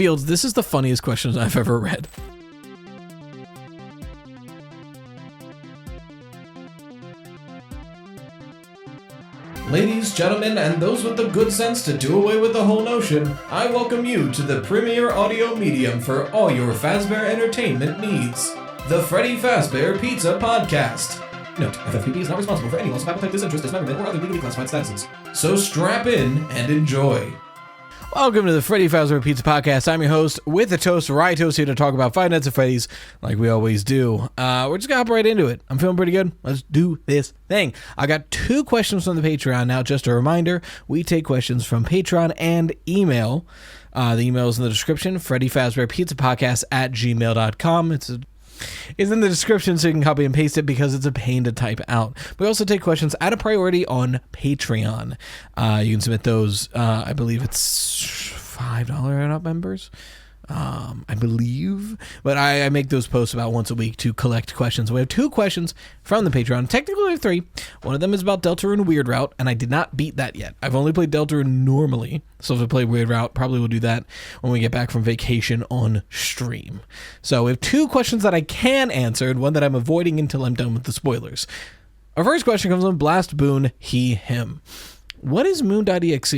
Fields, this is the funniest question I've ever read. Ladies, gentlemen, and those with the good sense to do away with the whole notion, I welcome you to the premier audio medium for all your Fazbear entertainment needs. The Freddy Fazbear Pizza Podcast. Note, FFPP is not responsible for any loss of appetite, disinterest, dismemberment, or other legally classified statuses. So strap in and enjoy. Welcome to the Freddy Fazbear Pizza Podcast. I'm your host, RyeToast, RyeToast, here to talk about Five Nights at Freddy's, like we always do. We're just gonna hop right into it. I'm feeling pretty good. Let's do this thing. I got 2 questions from the Patreon. Now, just a reminder, we take questions from Patreon and email. The email is in the description, Freddy Fazbear Pizza Podcast at gmail.com. It's in the description so you can copy and paste it because it's a pain to type out. We also take questions at a priority on Patreon. You can submit those, I believe it's $5 and up members. I believe, but I make those posts about once a week to collect questions. We have 2 questions from the Patreon. Technically, we have 3. One of them is about Deltarune Weird Route, and I did not beat that yet. I've only played Deltarune normally, so if I play Weird Route, probably will do that when we get back from vacation on stream. So we have 2 questions that I can answer, and one that I'm avoiding until I'm done with the spoilers. Our first question comes from Blast Boone, him. What is moon.exe?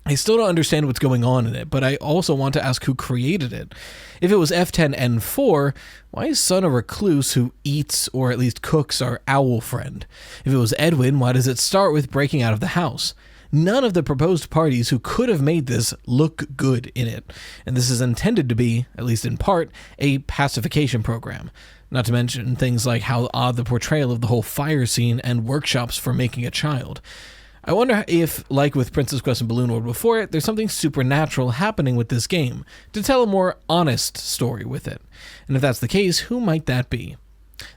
I still don't understand what's going on in it, but I also want to ask who created it. If it was F10N4, why is Son a recluse who eats or at least cooks our owl friend? If it was Edwin, why does it start with breaking out of the house? None of the proposed parties who could have made this look good in it, and this is intended to be, at least in part, a pacification program. Not to mention things like how odd the portrayal of the whole fire scene and workshops for making a child. I wonder if, like with Princess Quest and Balloon World before it, there's something supernatural happening with this game to tell a more honest story with it. And if that's the case, who might that be?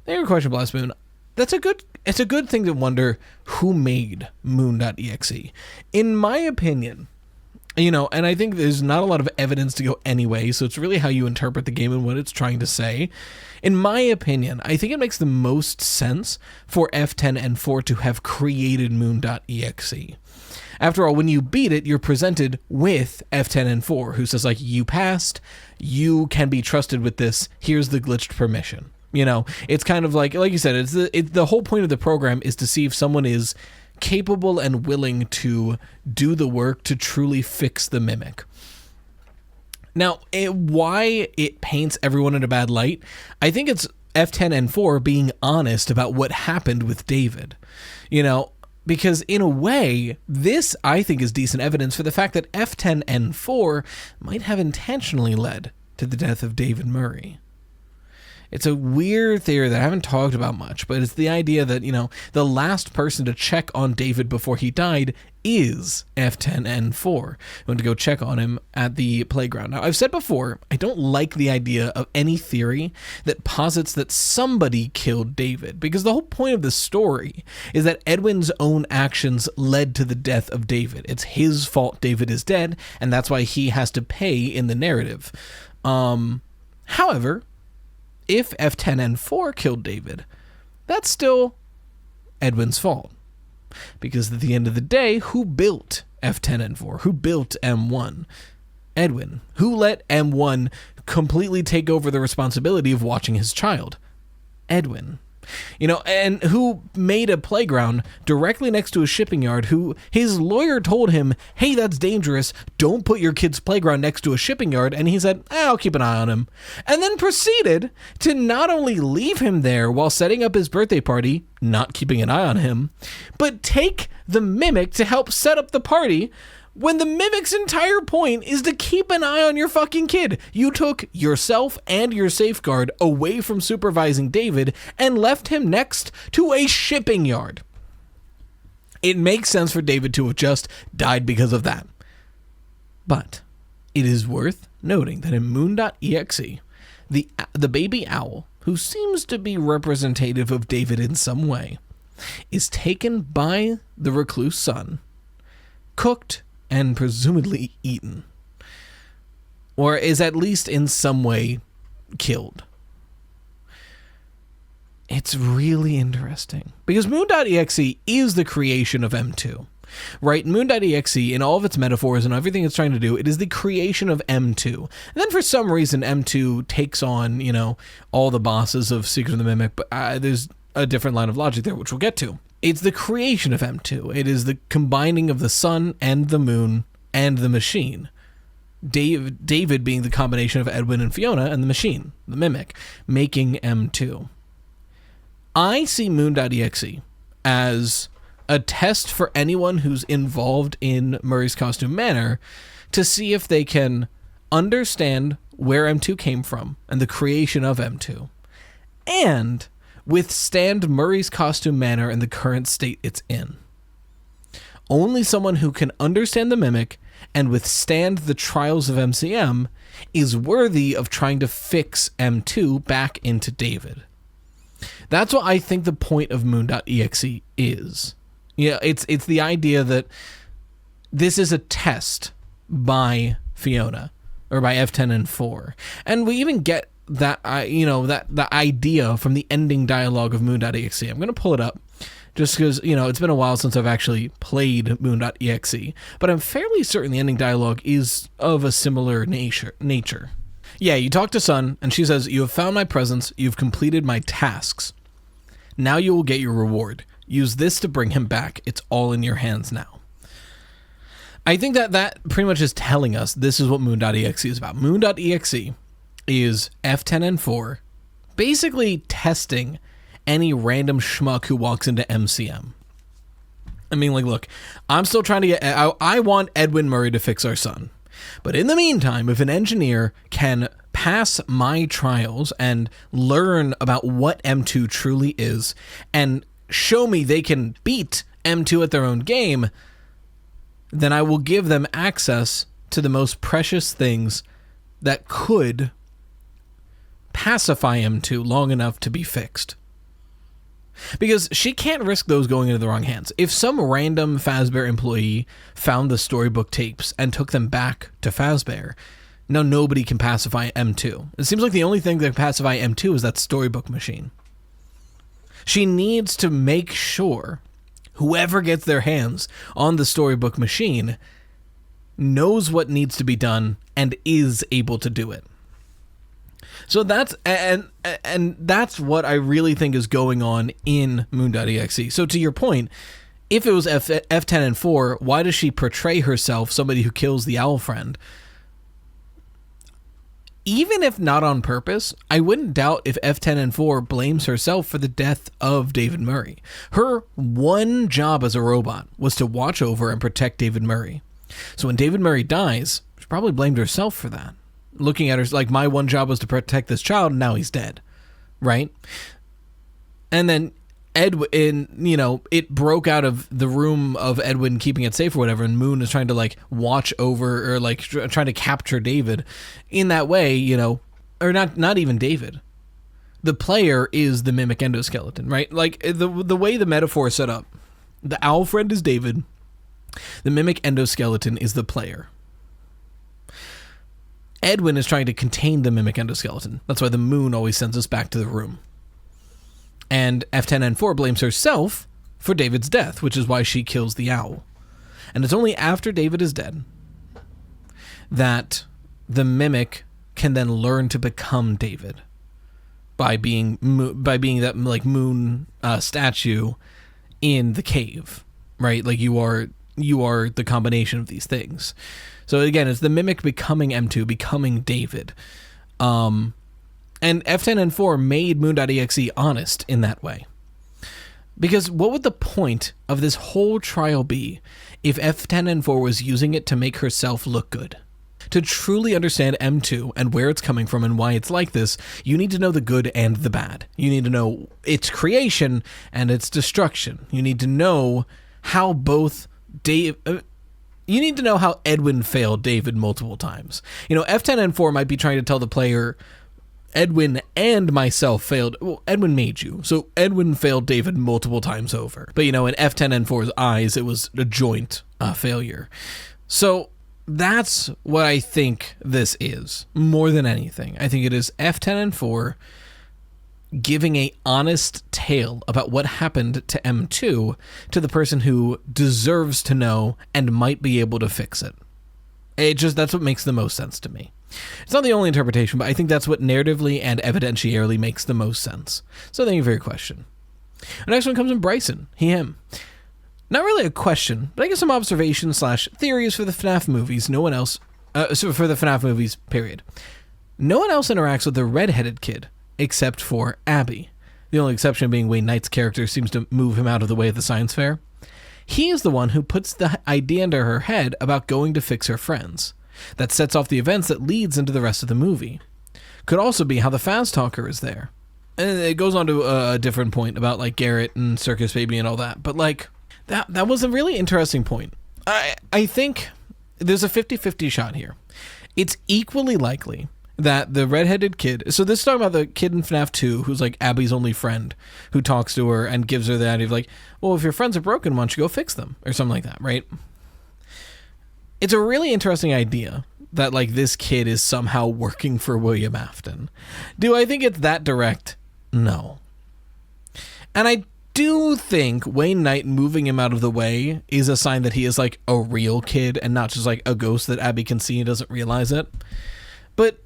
Thank you for question, Blast Moon. It's a good thing to wonder who made moon.exe. In my opinion, and I think there's not a lot of evidence to go anyway, so it's really how you interpret the game and what it's trying to say. In my opinion, I think it makes the most sense for F10N4 to have created moon.exe. After all, when you beat it, you're presented with F10N4, who says, you passed, you can be trusted with this, here's the glitched permission. It's kind of like you said, the whole point of the program is to see if someone is capable and willing to do the work to truly fix the mimic. Now, why it paints everyone in a bad light, I think it's F10N4 being honest about what happened with David. Because in a way, this, I think, is decent evidence for the fact that F10N4 might have intentionally led to the death of David Murray. It's a weird theory that I haven't talked about much, but it's the idea that, the last person to check on David before he died is F10N4. I went to go check on him at the playground. Now, I've said before, I don't like the idea of any theory that posits that somebody killed David, because the whole point of the story is that Edwin's own actions led to the death of David. It's his fault David is dead, and that's why he has to pay in the narrative. However, if F10N4 killed David, that's still Edwin's fault. Because at the end of the day, who built F10N4? Who built M1? Edwin. Who let M1 completely take over the responsibility of watching his child? Edwin. And who made a playground directly next to a shipping yard, who his lawyer told him, hey, that's dangerous, don't put your kid's playground next to a shipping yard, and he said, I'll keep an eye on him, and then proceeded to not only leave him there while setting up his birthday party, not keeping an eye on him, but take the mimic to help set up the party, when the mimic's entire point is to keep an eye on your fucking kid. You took yourself and your safeguard away from supervising David and left him next to a shipping yard. It makes sense for David to have just died because of that. But it is worth noting that in moon.exe, the baby owl, who seems to be representative of David in some way, is taken by the recluse son, cooked, and presumably eaten, or is at least in some way killed. It's really interesting because moon.exe is the creation of M2. right? Moon.exe, in all of its metaphors and everything it's trying to do, it is the creation of M2. And then for some reason, M2 takes on, all the bosses of Secret of the Mimic, but there's a different line of logic there, which we'll get to. It's the creation of M2. It is the combining of the sun and the moon and the machine. David being the combination of Edwin and Fiona and the machine, the Mimic, making M2. I see moon.exe as a test for anyone who's involved in Murray's Costume Manor to see if they can understand where M2 came from and the creation of M2, and withstand Murray's Costume Manor in the current state it's in. Only someone who can understand the Mimic and withstand the trials of MCM is worthy of trying to fix M2 back into David. That's what I think the point of moon.exe is. It's the idea that this is a test by Fiona, or by F10N4. And we even get that, that idea from the ending dialogue of moon.exe. I'm going to pull it up just because, it's been a while since I've actually played moon.exe, but I'm fairly certain the ending dialogue is of a similar nature. Yeah, you talk to Sun, and she says, "You have found my presence, you've completed my tasks. Now you will get your reward. Use this to bring him back. It's all in your hands now." I think that pretty much is telling us this is what moon.exe is about. Moon.exe is F10N4 basically testing any random schmuck who walks into MCM. I mean, look, I'm still trying to I want Edwin Murray to fix our son. But in the meantime, if an engineer can pass my trials and learn about what M2 truly is and show me they can beat M2 at their own game, then I will give them access to the most precious things that could pacify M2 long enough to be fixed. Because she can't risk those going into the wrong hands. If some random Fazbear employee found the storybook tapes and took them back to Fazbear, now nobody can pacify M2. It seems like the only thing that can pacify M2 is that storybook machine. She needs to make sure whoever gets their hands on the storybook machine knows what needs to be done and is able to do it. So that's and that's what I really think is going on in moon.exe. So to your point, if it was F10N4, why does she portray herself somebody who kills the owl friend? Even if not on purpose, I wouldn't doubt if F10N4 blames herself for the death of David Murray. Her one job as a robot was to watch over and protect David Murray. So when David Murray dies, she probably blamed herself for that. Looking at her like, my one job was to protect this child, and now he's dead, right? And then Edwin, it broke out of the room of Edwin keeping it safe or whatever, and Moon is trying to watch over or trying to capture David in that way, or not even David. The player is the Mimic endoskeleton, right? Like the way the metaphor is set up, the owl friend is David, the Mimic endoskeleton is the player. Edwin is trying to contain the Mimic endoskeleton. That's why the Moon always sends us back to the room. And F10N4 blames herself for David's death, which is why she kills the owl. And it's only after David is dead that the Mimic can then learn to become David by being that moon statue in the cave, right? Like you are the combination of these things. So again, it's the Mimic becoming M2, becoming David. And F10N4 made moon.exe honest in that way. Because what would the point of this whole trial be if F10N4 was using it to make herself look good? To truly understand M2 and where it's coming from and why it's like this, you need to know the good and the bad. You need to know its creation and its destruction. You need to know how you need to know how Edwin failed David multiple times. F10N4 might be trying to tell the player, Edwin and myself failed. Well, Edwin made you. So Edwin failed David multiple times over. But, in F10N4's eyes, it was a joint failure. So that's what I think this is, more than anything. I think it is F10N4 giving a honest tale about what happened to M2 to the person who deserves to know and might be able to fix it. That's what makes the most sense to me. It's not the only interpretation, but I think that's what narratively and evidentiarily makes the most sense. So thank you for your question. The next one comes from Bryson, him. Not really a question, but I guess some observations / theories for the FNAF movies. No one else, for the FNAF movies, period. No one else interacts with the redheaded kid, except for Abby. The only exception being Wayne Knight's character seems to move him out of the way at the science fair. He is the one who puts the idea into her head about going to fix her friends. That sets off the events that leads into the rest of the movie. Could also be how the Faz Talker is there. And it goes on to a different point about like Garrett and Circus Baby and all that. But like, that was a really interesting point. I think there's a 50-50 shot here. It's equally likely that the redheaded kid, so this is talking about the kid in FNAF 2 who's like Abby's only friend, who talks to her and gives her the idea of like, well, if your friends are broken, why don't you go fix them? Or something like that, right? It's a really interesting idea that like this kid is somehow working for William Afton. Do I think it's that direct? No. And I do think Wayne Knight moving him out of the way is a sign that he is like a real kid and not just like a ghost that Abby can see and doesn't realize it. But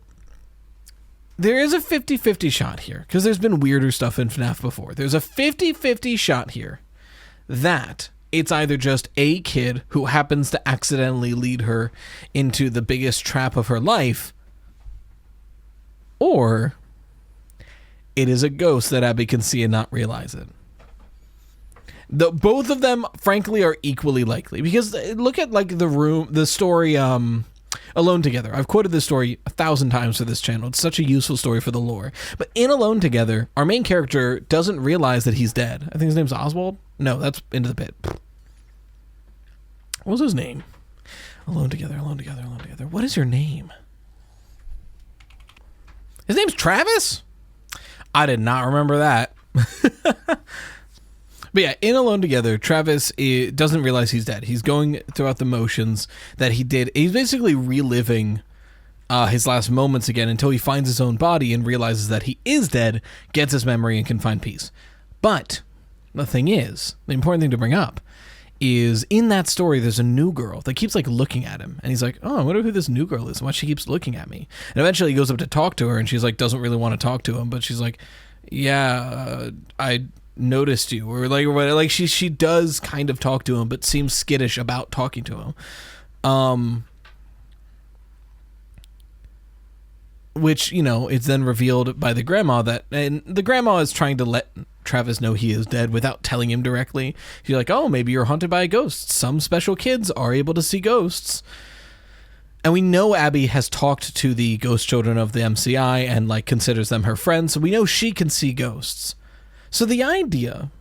there is a 50-50 shot here, because there's been weirder stuff in FNAF before. There's a 50-50 shot here that it's either just a kid who happens to accidentally lead her into the biggest trap of her life, or it is a ghost that Abby can see and not realize it. Both of them, frankly, are equally likely, because look at like the story, Alone Together. I've quoted this story 1,000 times for this channel. It's such a useful story for the lore. But in Alone Together, our main character doesn't realize that he's dead. I think his name's Oswald. No, that's Into the Pit. What was his name? Alone Together, Alone Together, Alone Together. What is your name? His name's Travis? I did not remember that. But yeah, in Alone Together, Travis doesn't realize he's dead. He's going throughout the motions that he did. He's basically reliving his last moments again until he finds his own body and realizes that he is dead, gets his memory, and can find peace. But the thing is, the important thing to bring up is in that story, there's a new girl that keeps like looking at him. And he's like, oh, I wonder who this new girl is and why she keeps looking at me. And eventually he goes up to talk to her and she's like, doesn't really want to talk to him. But she's like, yeah, I noticed you, or like she does kind of talk to him but seems skittish about talking to him, which, you know, it's then revealed by the grandma and the grandma is trying to let Travis know he is dead without telling him directly. She's like, oh, maybe you're haunted by a ghost. Some special kids are able to see ghosts. And we know Abby has talked to the ghost children of the MCI and like considers them her friends, so we know she can see ghosts. So the idea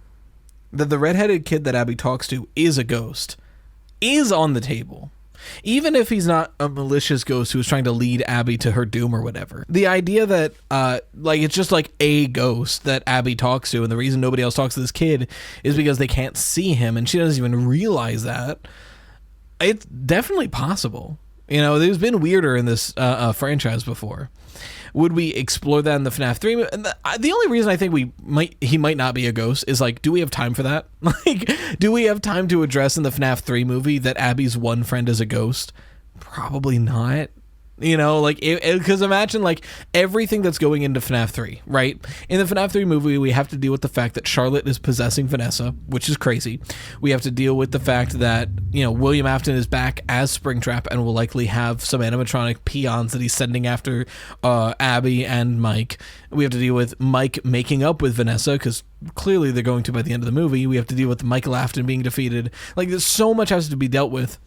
that the redheaded kid that Abby talks to is a ghost is on the table. Even if he's not a malicious ghost who's trying to lead Abby to her doom or whatever. The idea that like it's just like a ghost that Abby talks to, and the reason nobody else talks to this kid is because they can't see him and she doesn't even realize that. It's definitely possible. You know, there's been weirder in this franchise before. Would we explore that in the FNAF 3? The only reason I think he might not be a ghost is like, do we have time for that? Like, do we have time to address in the FNAF 3 movie that Abby's one friend is a ghost? Probably not. You know, like, because imagine like everything that's going into FNAF 3, right? In the FNAF 3 movie, we have to deal with the fact that Charlotte is possessing Vanessa, which is crazy. We have to deal with the fact that, you know, William Afton is back as Springtrap and will likely have some animatronic peons that he's sending after Abby and Mike. We have to deal with Mike making up with Vanessa, because clearly they're going to by the end of the movie. We have to deal with Michael Afton being defeated. Like, there's so much has to be dealt with.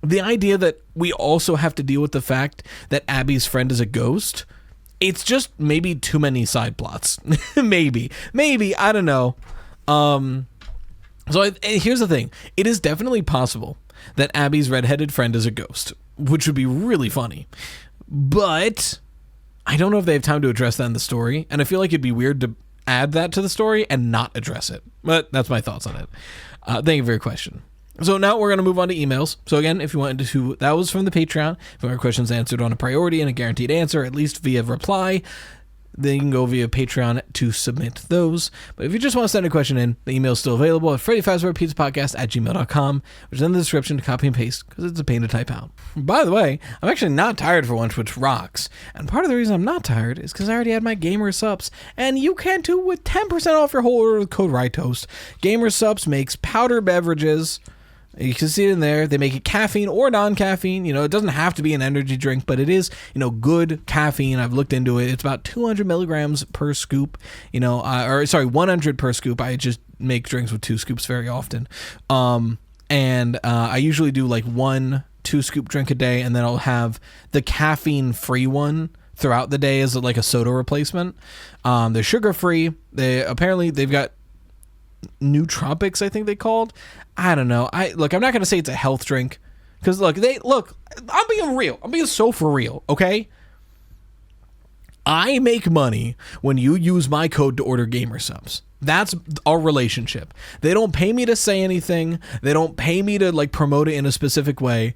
The idea that we also have to deal with the fact that Abby's friend is a ghost, it's just maybe too many side plots. maybe, I don't know. Here's the thing. It is definitely possible that Abby's redheaded friend is a ghost, which would be really funny. But I don't know if they have time to address that in the story, and I feel like it'd be weird to add that to the story and not address it. But that's my thoughts on it. Thank you for your question. So now we're going to move on to emails. So again, if you wanted to, that was from the Patreon. If you want your questions answered on a priority and a guaranteed answer, at least via reply, then you can go via Patreon to submit those. But if you just want to send a question in, the email is still available at Freddy Fazbear Pizza Podcast at gmail.com, which is in the description to copy and paste because it's a pain to type out. By the way, I'm actually not tired for once, which rocks. And part of the reason I'm not tired is because I already had my GAMERSUPPS, and you can too with 10% off your whole order with code RyeToast. GAMERSUPPS makes powder beverages. You can see it in there. They make it caffeine or non-caffeine. It doesn't have to be an energy drink, but it is, good caffeine. I've looked into it. It's about 200 milligrams per scoop, 100 per scoop. I just make drinks with 2 scoops very often. I usually do like 1 2-scoop drink a day, and then I'll have the caffeine-free one throughout the day as like a soda replacement. They're sugar-free. They've got nootropics, I think they called. I don't know. I'm not going to say it's a health drink because I'm being real. I'm being so for real, okay? I make money when you use my code to order GAMERSUPPS. That's our relationship. They don't pay me to say anything. They don't pay me to promote it in a specific way.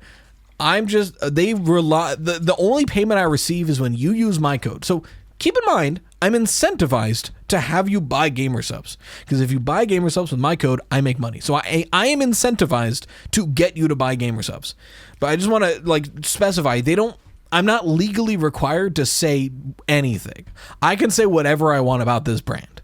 The only payment I receive is when you use my code. So keep in mind, I'm incentivized to have you buy GAMERSUPPS because if you buy GAMERSUPPS with my code, I make money. So I am incentivized to get you to buy GAMERSUPPS. But I just want to specify, I'm not legally required to say anything. I can say whatever I want about this brand.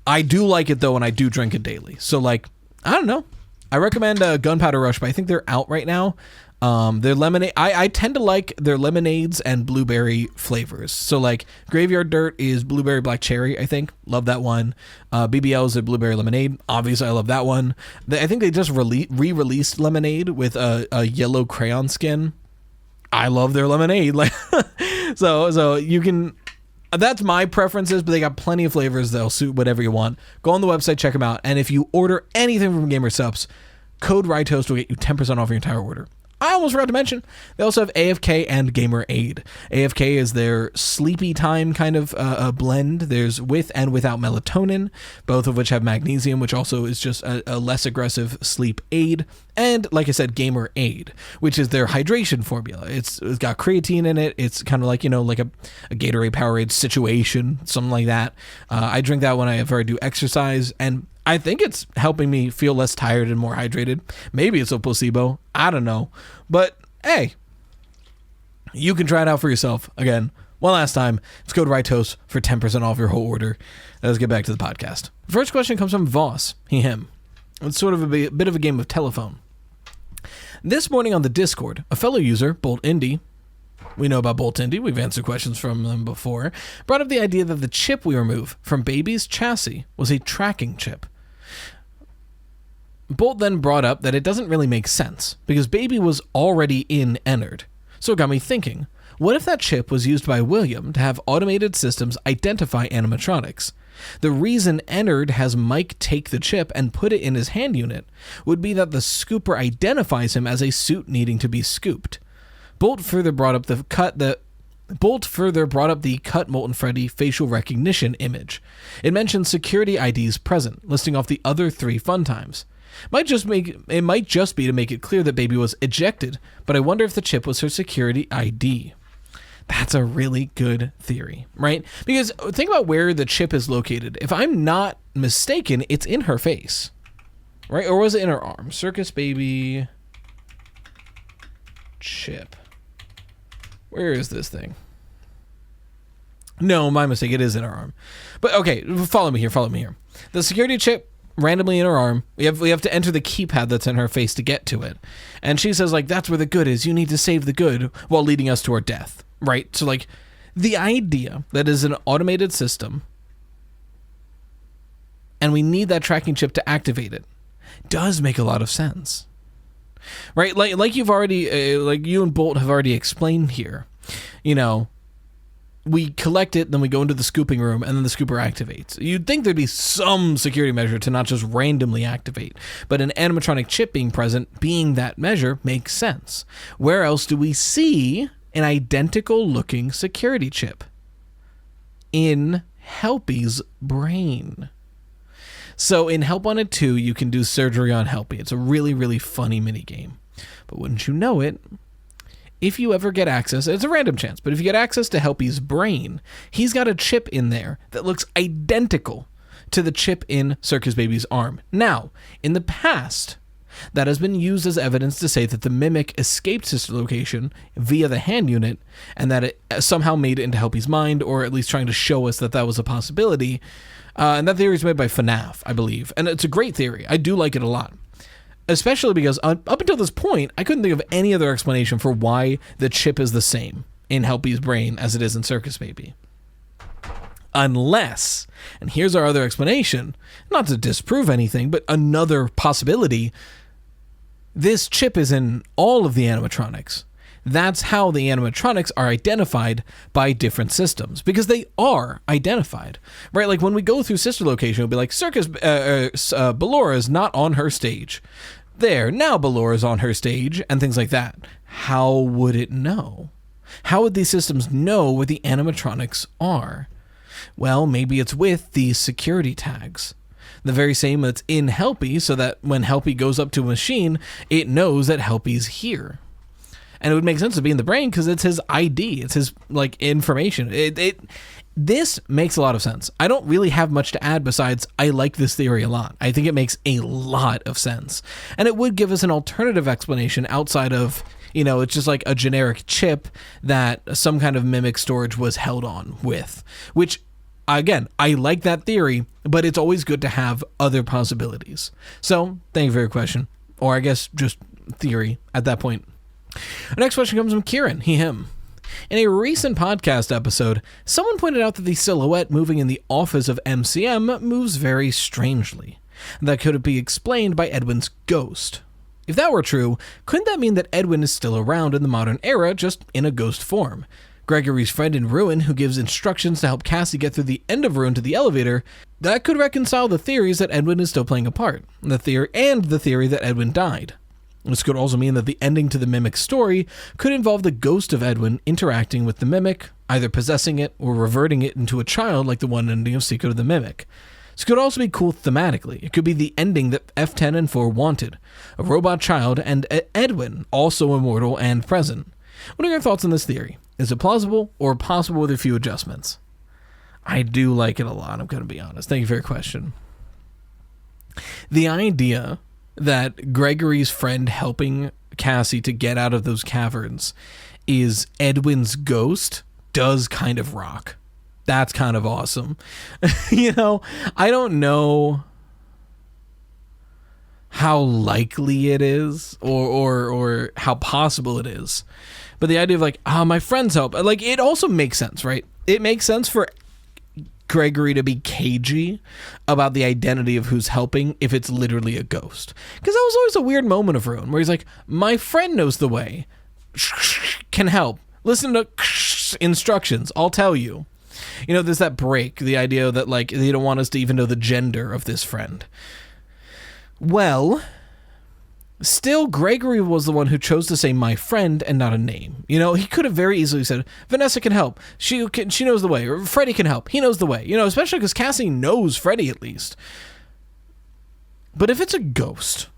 I do like it though, and I do drink it daily. So I don't know. I recommend Gunpowder Rush, but I think they're out right now. Their lemonade, I tend to like their lemonades and blueberry flavors. So Graveyard Dirt is blueberry black cherry, I think. Love that one. BBL is a blueberry lemonade. Obviously, I love that one. I think they just re-released lemonade with a yellow crayon skin. I love their lemonade. So you can. That's my preferences, but they got plenty of flavors that'll suit whatever you want. Go on the website, check them out, and if you order anything from GAMERSUPPS, code RyeToast will get you 10% off your entire order. I almost forgot to mention, they also have AFK and Gamer Aid. AFK is their sleepy time kind of a blend. There's with and without melatonin, both of which have magnesium, which also is just a less aggressive sleep aid. And like I said, Gamer Aid, which is their hydration formula. It's got creatine in it. It's kind of like a Gatorade Powerade situation, something like that. I drink that whenever I do exercise, and I think it's helping me feel less tired and more hydrated. Maybe it's a placebo. I don't know. But hey, you can try it out for yourself. Again, one last time, it's code RyeToast for 10% off your whole order. Let's get back to the podcast. The first question comes from Voss, him. It's sort of a bit of a game of telephone. This morning on the Discord, a fellow user, Bolt Indy, we know about Bolt Indy, we've answered questions from them before, brought up the idea that the chip we remove from Baby's chassis was a tracking chip. Bolt then brought up that it doesn't really make sense, because Baby was already in Ennard. So it got me thinking, what if that chip was used by William to have automated systems identify animatronics? The reason Ennard has Mike take the chip and put it in his hand unit would be that the scooper identifies him as a suit needing to be scooped. Bolt further brought up the cut Molten Freddy facial recognition image. It mentioned security IDs present, listing off the other 3 fun times. It might just be to make it clear that Baby was ejected, but I wonder if the chip was her security ID. That's a really good theory, right? Because think about where the chip is located. If I'm not mistaken, it's in her face, right? Or was it in her arm? Circus Baby chip. Where is this thing? No, my mistake. It is in her arm. But okay, follow me here. The security chip randomly in her arm. We have to enter the keypad that's in her face to get to it. And she says that's where the good is. You need to save the good while leading us to our death. Right? So the idea that is an automated system and we need that tracking chip to activate it does make a lot of sense. Right? Like you've already you and Bolt have already explained here. We collect it, then we go into the scooping room, and then the scooper activates. You'd think there'd be some security measure to not just randomly activate, but an animatronic chip being present, being that measure, makes sense. Where else do we see an identical looking security chip? In Helpy's brain. So in Help Wanted 2, you can do surgery on Helpy. It's a really, really funny minigame. But wouldn't you know it, if you ever get access, it's a random chance, but if you get access to Helpy's brain, he's got a chip in there that looks identical to the chip in Circus Baby's arm. Now, in the past, that has been used as evidence to say that the mimic escaped sister location via the hand unit, and that it somehow made it into Helpy's mind, or at least trying to show us that that was a possibility. And that theory is made by FNAF, I believe. And it's a great theory. I do like it a lot. Especially because up until this point, I couldn't think of any other explanation for why the chip is the same in Helpy's brain as it is in Circus Baby. Unless, and here's our other explanation, not to disprove anything, but another possibility, this chip is in all of the animatronics. That's how the animatronics are identified by different systems, because they are identified, right? Like when we go through sister location, it'll be like Ballora is not on her stage. There, now Ballora is on her stage, and things like that. How would it know? How would these systems know where the animatronics are? Well, maybe it's with these security tags. The very same that's in Helpy, so that when Helpy goes up to a machine, it knows that Helpy's here. And it would make sense to be in the brain because it's his ID. It's his, like, information. This makes a lot of sense. I don't really have much to add besides I like this theory a lot. I think it makes a lot of sense. And it would give us an alternative explanation outside of, it's just like a generic chip that some kind of mimic storage was held on with. Which, again, I like that theory, but it's always good to have other possibilities. So, thank you for your question. Or I guess just theory at that point. Our next question comes from Kieran, him. In a recent podcast episode, someone pointed out that the silhouette moving in the office of MCM moves very strangely. That could be explained by Edwin's ghost. If that were true, couldn't that mean that Edwin is still around in the modern era, just in a ghost form? Gregory's friend in Ruin, who gives instructions to help Cassie get through the end of Ruin to the elevator, that could reconcile the theories that Edwin is still playing a part, the theory that Edwin died. This could also mean that the ending to the Mimic's story could involve the ghost of Edwin interacting with the Mimic, either possessing it or reverting it into a child like the one ending of Secret of the Mimic. This could also be cool thematically. It could be the ending that F10 and 4 wanted. A robot child and Edwin, also immortal and present. What are your thoughts on this theory? Is it plausible or possible with a few adjustments? I do like it a lot, I'm going to be honest. Thank you for your question. The idea that Gregory's friend helping Cassie to get out of those caverns is Edwin's ghost does kind of rock. That's kind of awesome. I don't know how likely it is or how possible it is. But the idea of like, my friend's help, like it also makes sense, right? It makes sense for Gregory to be cagey about the identity of who's helping if it's literally a ghost. Because that was always a weird moment of Ruin where he's like, my friend knows the way, can help. Listen to instructions, I'll tell you. There's that break, the idea that like they don't want us to even know the gender of this friend. Well, still, Gregory was the one who chose to say my friend and not a name. He could have very easily said, Vanessa can help. She knows the way. Or Freddy can help. He knows the way. Especially because Cassie knows Freddy at least. But if it's a ghost,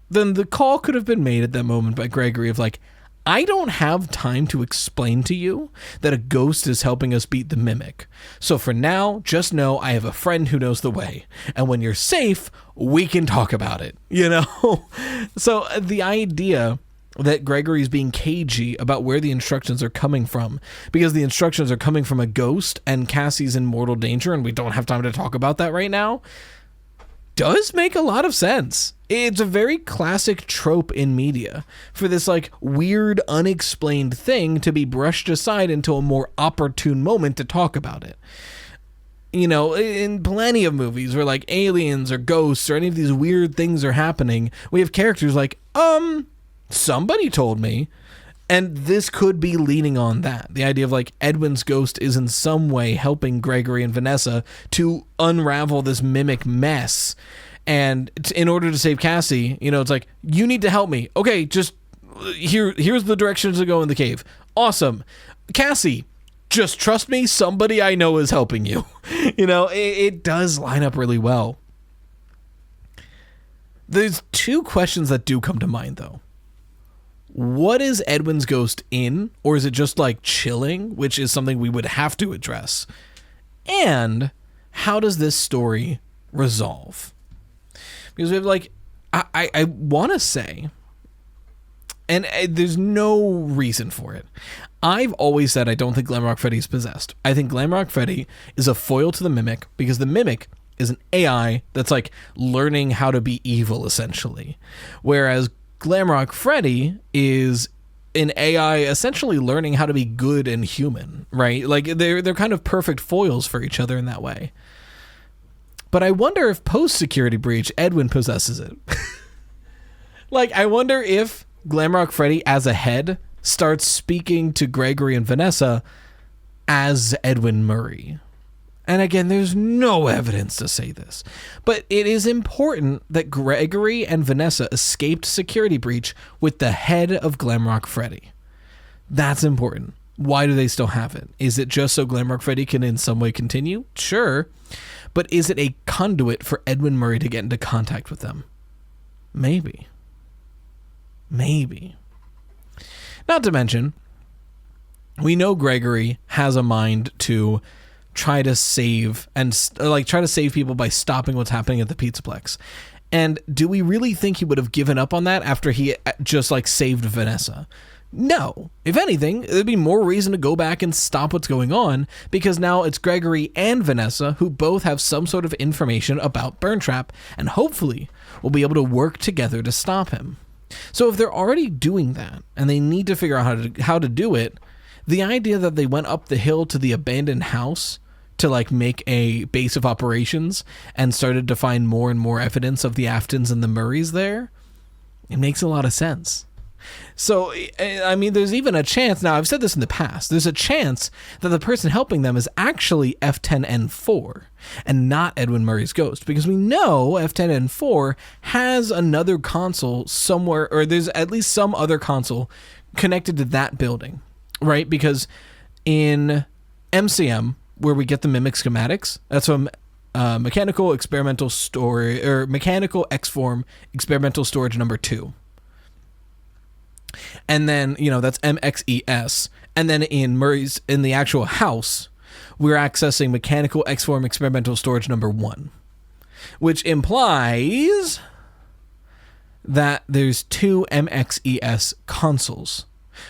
then the call could have been made at that moment by Gregory of like, I don't have time to explain to you that a ghost is helping us beat the Mimic. So for now, just know I have a friend who knows the way. And when you're safe, we can talk about it, So the idea that Gregory's being cagey about where the instructions are coming from, because the instructions are coming from a ghost and Cassie's in mortal danger and we don't have time to talk about that right now, does make a lot of sense. It's a very classic trope in media for this like weird unexplained thing to be brushed aside until a more opportune moment to talk about it. In plenty of movies where like aliens or ghosts or any of these weird things are happening, we have characters like, somebody told me. And this could be leaning on that. The idea of like Edwin's ghost is in some way helping Gregory and Vanessa to unravel this Mimic mess. And in order to save Cassie, it's like, you need to help me. Okay, just here's the directions to go in the cave. Awesome. Cassie, just trust me. Somebody I know is helping you. It does line up really well. There's two questions that do come to mind though. What is Edwin's ghost in? Or is it just like chilling, which is something we would have to address? And how does this story resolve? Because we have like, I want to say, and there's no reason for it. I've always said I don't think Glamrock Freddy is possessed. I think Glamrock Freddy is a foil to the Mimic, because the Mimic is an AI that's like learning how to be evil, essentially. Whereas Glamrock Freddy is an AI essentially learning how to be good and human, right? Like they're kind of perfect foils for each other in that way. But I wonder if post-security breach, Edwin possesses it. Like, I wonder if Glamrock Freddy as a head starts speaking to Gregory and Vanessa as Edwin Murray. And again, there's no evidence to say this, but it is important that Gregory and Vanessa escaped security breach with the head of Glamrock Freddy. That's important. Why do they still have it? Is it just so Glamrock Freddy can in some way continue? Sure. But is it a conduit for Edwin Murray to get into contact with them? Maybe. Maybe. Not to mention, we know Gregory has a mind to try to save people by stopping what's happening at the pizzaplex. And do we really think he would have given up on that after he just like saved Vanessa? No. If anything, there'd be more reason to go back and stop what's going on, because now it's Gregory and Vanessa who both have some sort of information about Burntrap, and hopefully will be able to work together to stop him. So if they're already doing that and they need to figure out how to do it, the idea that they went up the hill to the abandoned house to like make a base of operations and started to find more and more evidence of the Aftons and the Murrays there, it makes a lot of sense. So, I mean, there's even a chance, now I've said this in the past, there's a chance that the person helping them is actually F10N4 and not Edwin Murray's ghost, because we know F10N4 has another console somewhere, or there's at least some other console connected to that building, right? Because in MCM, where we get the Mimic schematics, that's from Mechanical Experimental Storage, or Mechanical X-Form Experimental Storage number 2. And then, that's MXES. And then in the actual house, we're accessing Mechanical X-Form Experimental Storage number 1, which implies that there's 2 MXES consoles.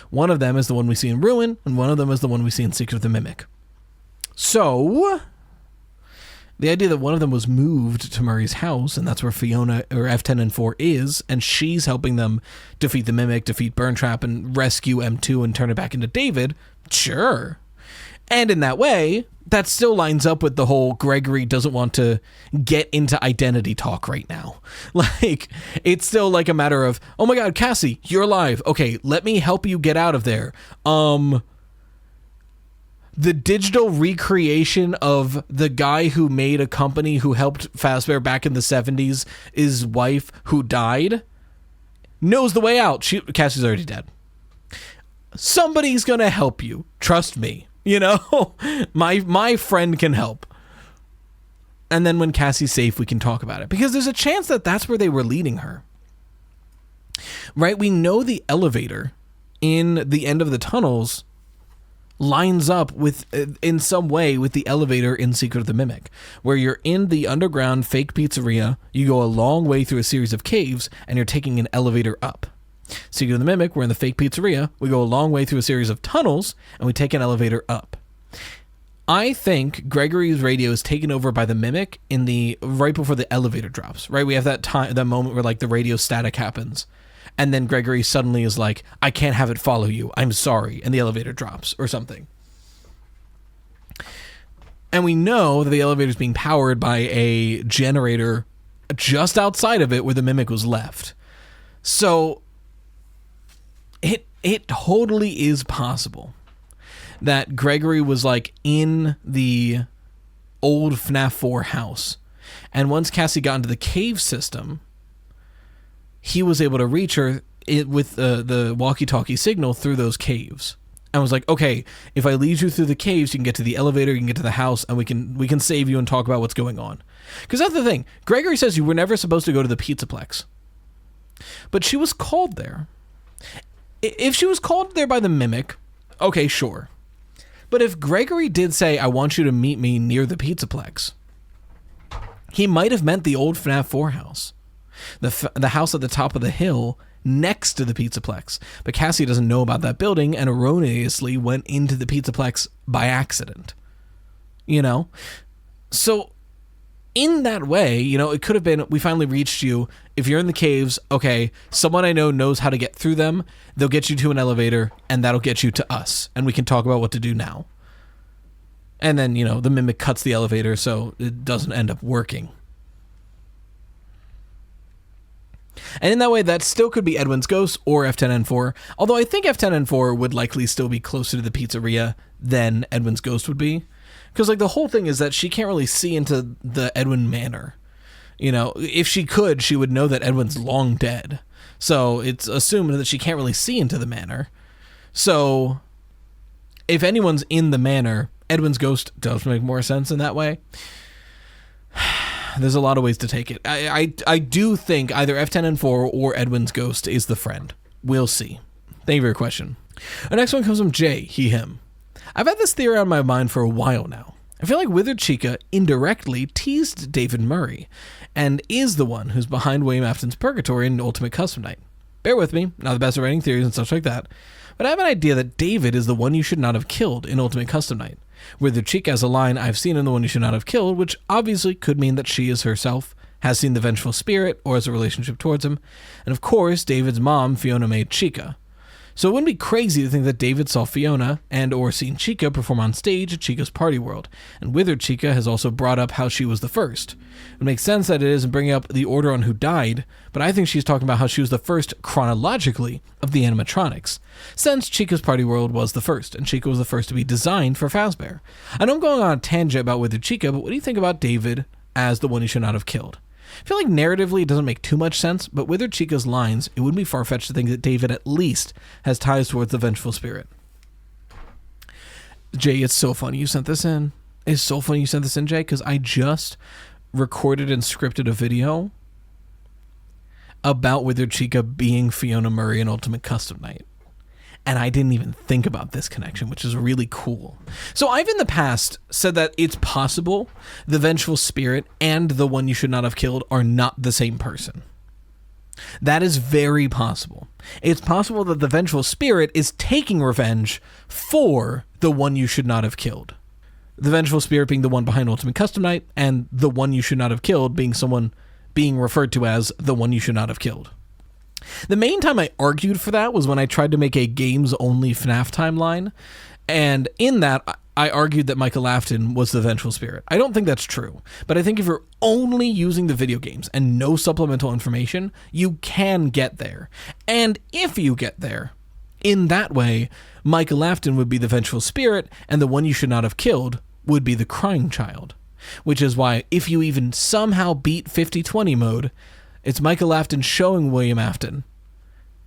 One of them is the one we see in Ruin, and one of them is the one we see in Secret of the Mimic. So, the idea that one of them was moved to Murray's house, and that's where Fiona, or F10N4, is, and she's helping them defeat the Mimic, defeat Burntrap, and rescue M2 and turn it back into David, sure. And in that way, that still lines up with the whole Gregory doesn't want to get into identity talk right now. Like, it's still like a matter of, oh my god, Cassie, you're alive. Okay, let me help you get out of there. The digital recreation of the guy who made a company who helped Fazbear back in the 70s, his wife who died, knows the way out. Cassie's already dead. Somebody's going to help you. Trust me. My friend can help. And then when Cassie's safe, we can talk about it. Because there's a chance that that's where they were leading her. Right? We know the elevator in the end of the tunnels lines up with, in some way, with the elevator in Secret of the Mimic, where you're in the underground fake pizzeria, you go a long way through a series of caves, and you're taking an elevator up. Secret of the Mimic, we're in the fake pizzeria, we go a long way through a series of tunnels, and we take an elevator up. I think Gregory's radio is taken over by the Mimic right before the elevator drops, right? We have that moment where like the radio static happens. And then Gregory suddenly is like, I can't have it follow you. I'm sorry. And the elevator drops or something. And we know that the elevator is being powered by a generator just outside of it where the Mimic was left. So it totally is possible that Gregory was like in the old FNAF 4 house. And once Cassie got into the cave system, he was able to reach her with the walkie-talkie signal through those caves. And was like, okay, if I lead you through the caves, you can get to the elevator, you can get to the house, and we can save you and talk about what's going on. Because that's the thing. Gregory says you were never supposed to go to the pizzaplex. But she was called there. If she was called there by the mimic, okay, sure. But if Gregory did say, I want you to meet me near the pizzaplex, he might have meant the old FNAF 4 house. The house at the top of the hill next to the pizzaplex. But Cassie doesn't know about that building and erroneously went into the pizzaplex by accident. You know? So, in that way, you know, it could have been, we finally reached you. If you're in the caves, okay, someone I know knows how to get through them. They'll get you to an elevator, and that'll get you to us. And we can talk about what to do now. And then, you know, the mimic cuts the elevator so it doesn't end up working. And in that way, that still could be Edwin's ghost or F10N4. Although I think F10N4 would likely still be closer to the pizzeria than Edwin's ghost would be. Because, like, the whole thing is that she can't really see into the Edwin manor. You know, if she could, she would know that Edwin's long dead. So it's assumed that she can't really see into the manor. So if anyone's in the manor, Edwin's ghost does make more sense in that way. There's a lot of ways to take it. I do think either F10N4 or Edwin's ghost is the friend. We'll see. Thank you for your question. Our next one comes from Jay, he, him. I've had this theory on my mind for a while now. I feel like Withered Chica indirectly teased David Murray and is the one who's behind William Afton's Purgatory in Ultimate Custom Night. Bear with me, not the best at writing theories and such like that, but I have an idea that David is the one you should not have killed in Ultimate Custom Night. Withered Chica has a line I've seen in the one you should not have killed, which obviously could mean that she is herself, has seen the vengeful spirit, or has a relationship towards him. And of course, David's mom, Fiona, made Chica. So it wouldn't be crazy to think that David saw Fiona and or seen Chica perform on stage at Chica's Party World, and Withered Chica has also brought up how she was the first. It makes sense that it isn't bringing up the order on who died, but I think she's talking about how she was the first chronologically of the animatronics, since Chica's Party World was the first, and Chica was the first to be designed for Fazbear. I know I'm going on a tangent about Withered Chica, but what do you think about David as the one you should not have killed? I feel like narratively it doesn't make too much sense, but Withered Chica's lines, it wouldn't be far-fetched to think that David at least has ties towards the vengeful spirit. Jay, it's so funny you sent this in. It's so funny you sent this in, Jay, because I just recorded and scripted a video about Withered Chica being Fiona Murray in Ultimate Custom Night. And I didn't even think about this connection, which is really cool. So I've in the past said that it's possible the vengeful spirit and the one you should not have killed are not the same person. That is very possible. It's possible that the vengeful spirit is taking revenge for the one you should not have killed. The vengeful spirit being the one behind Ultimate Custom Night, and the one you should not have killed being someone being referred to as the one you should not have killed. The main time I argued for that was when I tried to make a games-only FNAF timeline, and in that, I argued that Michael Afton was the vengeful spirit. I don't think that's true, but I think if you're only using the video games and no supplemental information, you can get there. And if you get there, in that way, Michael Afton would be the vengeful spirit, and the one you should not have killed would be the crying child. Which is why, if you even somehow beat 50-20 mode, it's Michael Afton showing William Afton,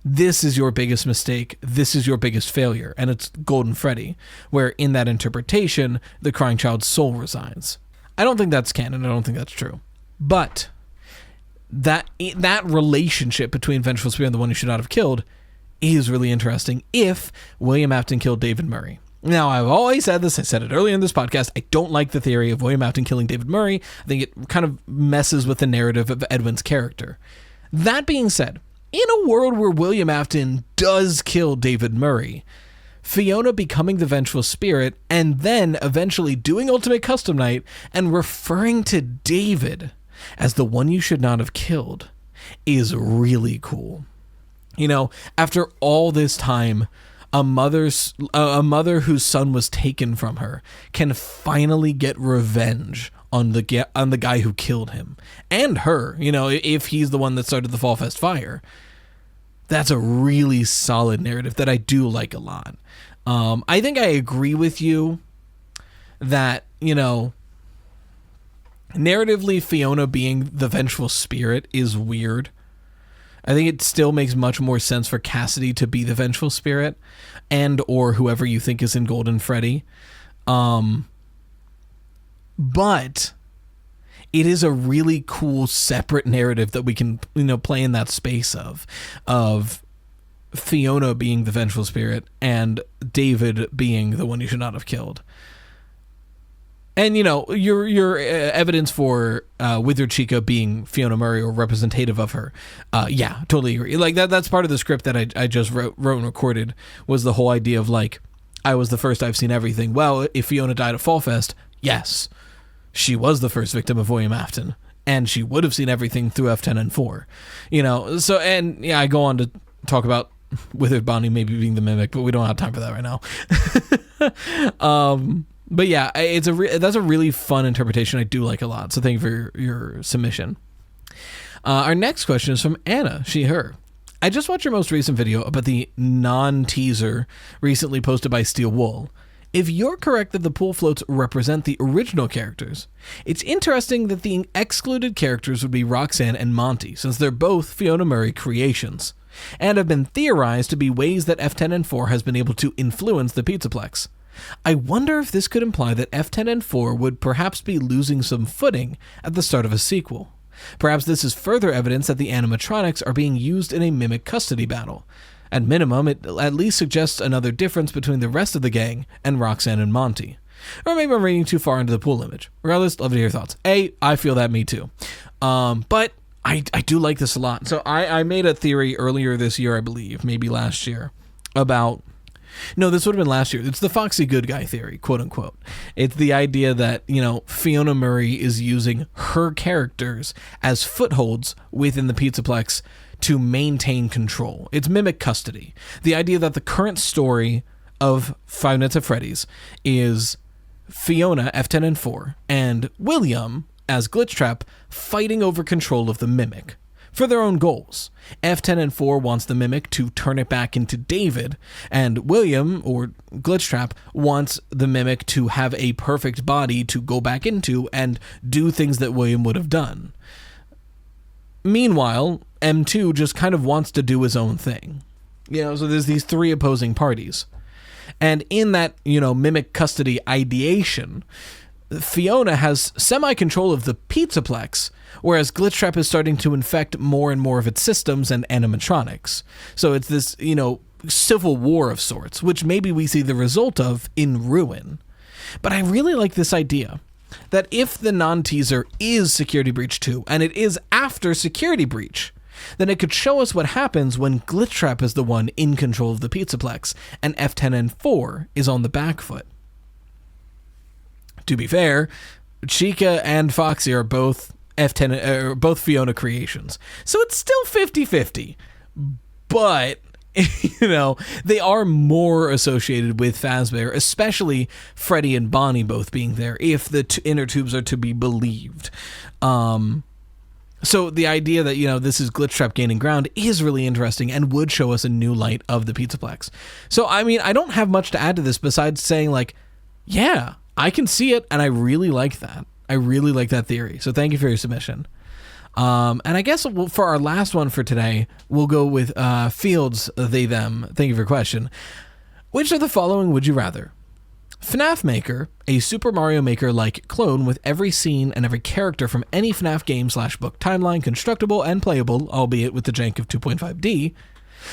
this is your biggest mistake, this is your biggest failure, and it's Golden Freddy, where in that interpretation, the crying child's soul resides. I don't think that's canon, I don't think that's true. But that relationship between Vengeful Spirit and the one you should not have killed is really interesting if William Afton killed David Murray. Now, I've always said this, I said it earlier in this podcast, I don't like the theory of William Afton killing David Murray. I think it kind of messes with the narrative of Edwin's character. That being said, in a world where William Afton does kill David Murray, Fiona becoming the vengeful spirit and then eventually doing Ultimate Custom Night and referring to David as the one you should not have killed is really cool. You know, after all this time, a mother whose son was taken from her can finally get revenge on the guy who killed him and her, you know, if he's the one that started the Fall Fest fire. That's a really solid narrative that I do like a lot. I think I agree with you that, you know, narratively Fiona being the vengeful spirit is weird. I think it still makes much more sense for Cassidy to be the vengeful spirit and or whoever you think is in Golden Freddy. But it is a really cool separate narrative that we can, you know, play in that space of Fiona being the vengeful spirit and David being the one you should not have killed. And, you know, your evidence for Withered Chica being Fiona Murray or representative of her, yeah, totally agree. Like, that's part of the script that I just wrote and recorded, was the whole idea of, like, I was the first, I've seen everything. Well, if Fiona died at Fall Fest, yes, she was the first victim of William Afton, and she would have seen everything through F10 and 4. You know, so, and, yeah, I go on to talk about Withered Bonnie maybe being the mimic, but we don't have time for that right now. But yeah, that's a really fun interpretation I do like a lot. So thank you for your submission. Our next question is from Anna, she, her. I just watched your most recent video about the non-teaser recently posted by Steel Wool. If you're correct that the pool floats represent the original characters, it's interesting that the excluded characters would be Roxanne and Monty, since they're both Fiona Murray creations, and have been theorized to be ways that F10 and 4 has been able to influence the pizzaplex. I wonder if this could imply that F10 and 4 would perhaps be losing some footing at the start of a sequel. Perhaps this is further evidence that the animatronics are being used in a mimic custody battle. At minimum, it at least suggests another difference between the rest of the gang and Roxanne and Monty. Or maybe I'm reading too far into the pool image. Regardless, love to hear your thoughts. I feel that, me too. But I do like this a lot. So I made a theory earlier this year, I believe, maybe last year, about... No, this would have been last year. It's the Foxy Good Guy theory, quote unquote. It's the idea that, you know, Fiona Murray is using her characters as footholds within the pizzaplex to maintain control. It's mimic custody. The idea that the current story of Five Nights at Freddy's is Fiona, F10 and 4, and William, as Glitchtrap, fighting over control of the mimic for their own goals. F10 and 4 wants the mimic to turn it back into David, and William, or Glitchtrap, wants the mimic to have a perfect body to go back into and do things that William would have done. Meanwhile, M2 just kind of wants to do his own thing. You know, so there's these three opposing parties. And in that, you know, mimic custody ideation, Fiona has semi-control of the pizzaplex, whereas Glitchtrap is starting to infect more and more of its systems and animatronics. So it's this, you know, civil war of sorts, which maybe we see the result of in Ruin. But I really like this idea that if the non-teaser is Security Breach 2, and it is after Security Breach, then it could show us what happens when Glitchtrap is the one in control of the pizzaplex, and F10 and 4 is on the back foot. To be fair, Chica and Foxy are both both Fiona creations. So it's still 50-50. But, you know, they are more associated with Fazbear, especially Freddy and Bonnie both being there, if the inner tubes are to be believed. So the idea that, you know, this is Glitchtrap gaining ground is really interesting and would show us a new light of the pizzaplex. So, I mean, I don't have much to add to this besides saying, like, yeah, I can see it, and I really like that. I really like that theory. So thank you for your submission. And I guess for our last one for today, we'll go with Fields, they, them. Thank you for your question. Which of the following would you rather? FNAF Maker, a Super Mario Maker-like clone with every scene and every character from any FNAF game/book timeline constructible and playable, albeit with the jank of 2.5D.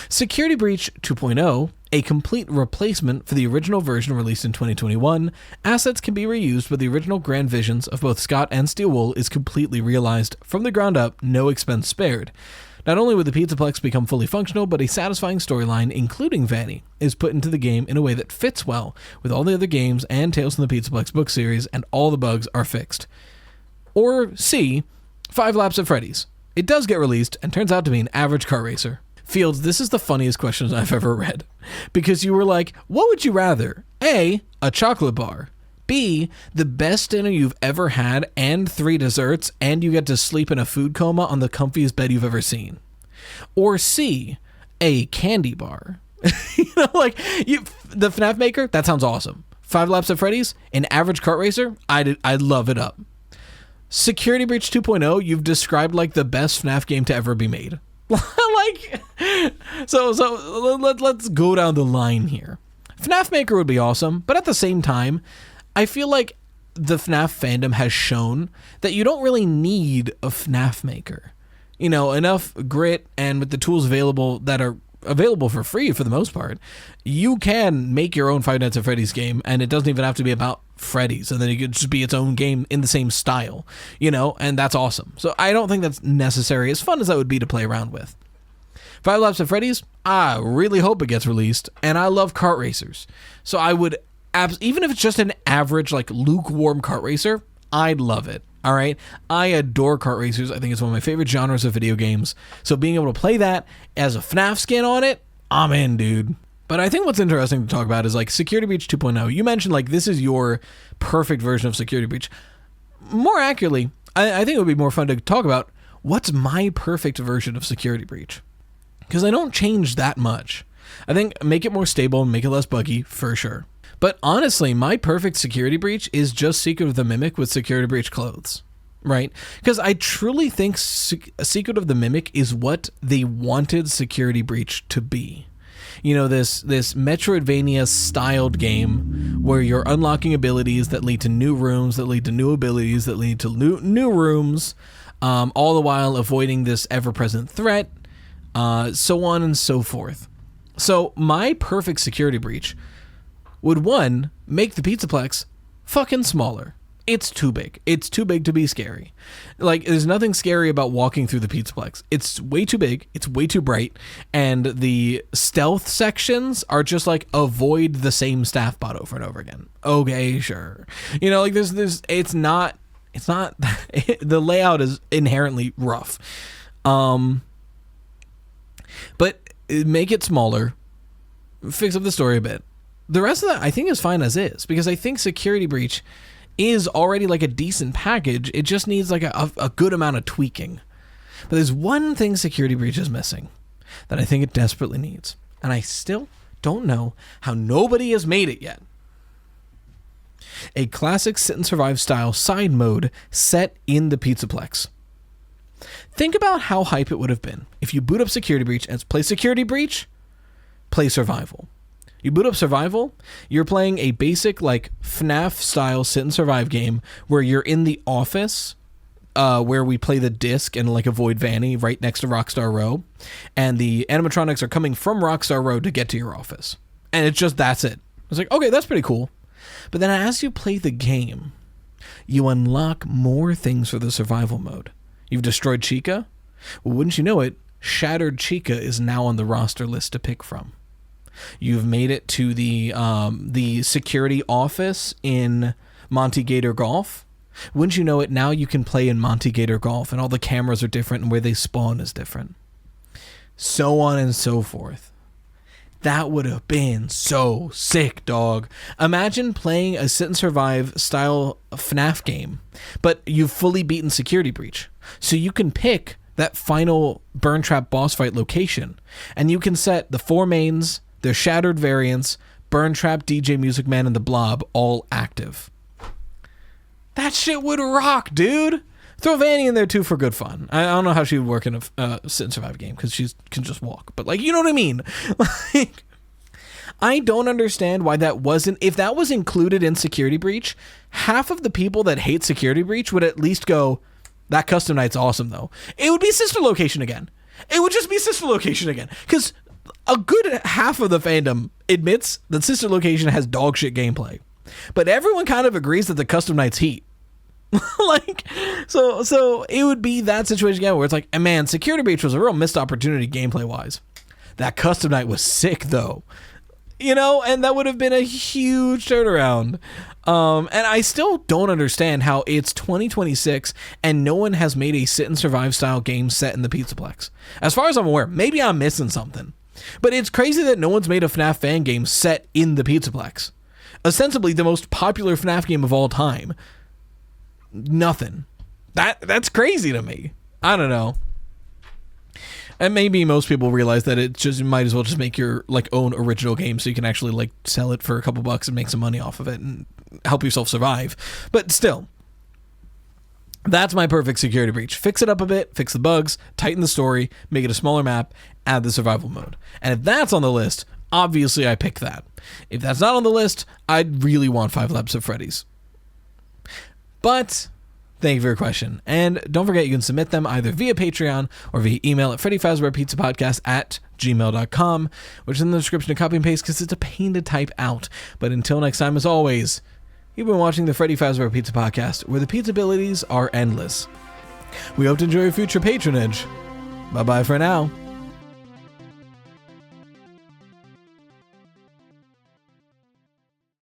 Security Breach 2.0, a complete replacement for the original version released in 2021. Assets can be reused, but the original grand visions of both Scott and Steel Wool is completely realized from the ground up, no expense spared. Not only would the pizzaplex become fully functional, but a satisfying storyline, including Vanny, is put into the game in a way that fits well with all the other games and Tales from the Pizzaplex book series, and all the bugs are fixed. Or C, 5 Laps at Freddy's. It does get released and turns out to be an average car racer. Fields, this is the funniest question I've ever read, because you were like, what would you rather? A chocolate bar. B, the best dinner you've ever had and 3 desserts, and you get to sleep in a food coma on the comfiest bed you've ever seen. Or C, a candy bar. You know, like, the FNAF Maker, that sounds awesome. 5 Laps at Freddy's, an average kart racer, I'd love it up. Security Breach 2.0, you've described like the best FNAF game to ever be made. Like, so let's go down the line here. FNAF Maker would be awesome, but at the same time, I feel like the FNAF fandom has shown that you don't really need a FNAF Maker. You know, enough grit and with the tools available that are available for free for the most part. You can make your own Five Nights at Freddy's game, and it doesn't even have to be about Freddy's, and then it could just be its own game in the same style, and that's awesome. So I don't think that's necessary, as fun as that would be to play around with. Five Laps at Freddy's, I really hope it gets released, and I love kart racers. So I would, even if it's just an average, like, lukewarm kart racer, I'd love it. All right. I adore kart racers. I think it's one of my favorite genres of video games. So being able to play that as a FNAF skin on it, I'm in, dude. But I think what's interesting to talk about is like Security Breach 2.0. You mentioned like this is your perfect version of Security Breach. More accurately, I think it would be more fun to talk about what's my perfect version of Security Breach. Because I don't change that much. I think make it more stable and make it less buggy for sure. But honestly, my perfect Security Breach is just Secret of the Mimic with Security Breach clothes, right? Because I truly think Secret of the Mimic is what they wanted Security Breach to be. This Metroidvania styled game where you're unlocking abilities that lead to new rooms, that lead to new abilities, that lead to new rooms, all the while avoiding this ever-present threat, so on and so forth. So my perfect Security Breach would, one, make the pizzaplex fucking smaller. It's too big. It's too big to be scary. Like, there's nothing scary about walking through the pizzaplex. It's way too big. It's way too bright. And the stealth sections are just like, avoid the same staff bot over and over again. Okay, sure. It's not, the layout is inherently rough. But make it smaller. Fix up the story a bit. The rest of that, I think, is fine as is, because I think Security Breach is already like a decent package. It just needs like a good amount of tweaking. But there's one thing Security Breach is missing that I think it desperately needs, and I still don't know how nobody has made it yet. A classic sit and survive style side mode set in the pizzaplex. Think about how hype it would have been if you boot up Security Breach and play Security Breach, play Survival. You boot up Survival, you're playing a basic like FNAF style sit and survive game where you're in the office, where we play the disc and like avoid Vanny right next to Rockstar Row, and the animatronics are coming from Rockstar Row to get to your office. And that's it. It's like, okay, that's pretty cool. But then as you play the game, you unlock more things for the survival mode. You've destroyed Chica? Well, wouldn't you know it, Shattered Chica is now on the roster list to pick from. You've made it to the security office in Monty Gator Golf. Wouldn't you know it, now you can play in Monty Gator Golf, and all the cameras are different, and where they spawn is different. So on and so forth. That would have been so sick, dog. Imagine playing a sit and survive style FNAF game, but you've fully beaten Security Breach. So you can pick that final burn trap boss fight location, and you can set the 4 mains, their shattered variants, burn trap, DJ Music Man, and the Blob all active. That shit would rock, dude. Throw Vanny in there too for good fun. I don't know how she would work in a sit and survive game because she can just walk, but like, you know what I mean? Like, I don't understand why that wasn't. If that was included in Security Breach, half of the people that hate Security Breach would at least go, that custom night's awesome though. It would be Sister Location again. It would just be Sister Location again, because a good half of the fandom admits that Sister Location has dog shit gameplay, but everyone kind of agrees that the custom night's heat. Like, so it would be that situation again where it's like, man, Security Breach was a real missed opportunity gameplay wise. That custom night was sick though, and that would have been a huge turnaround. And I still don't understand how it's 2026 and no one has made a sit and survive style game set in the pizzaplex. As far as I'm aware, maybe I'm missing something, but it's crazy that no one's made a FNAF fan game set in the pizzaplex. Ostensibly the most popular FNAF game of all time. Nothing. That's crazy to me. I don't know. And maybe most people realize that it just, you might as well just make your like own original game so you can actually like sell it for a couple bucks and make some money off of it and help yourself survive. But still, that's my perfect Security Breach. Fix it up a bit, fix the bugs, tighten the story, make it a smaller map, add the survival mode. And if that's on the list, obviously I pick that. If that's not on the list, I'd really want 5 Laps of Freddy's. But Thank you for your question. And don't forget, you can submit them either via Patreon or via email at Freddy Fazbear Pizza Podcast at gmail.com, which is in the description to copy and paste because it's a pain to type out. But until next time, as always, you've been watching the Freddy Fazbear Pizza Podcast, where the pizza abilities are endless. We hope to enjoy your future patronage. Bye-bye for now.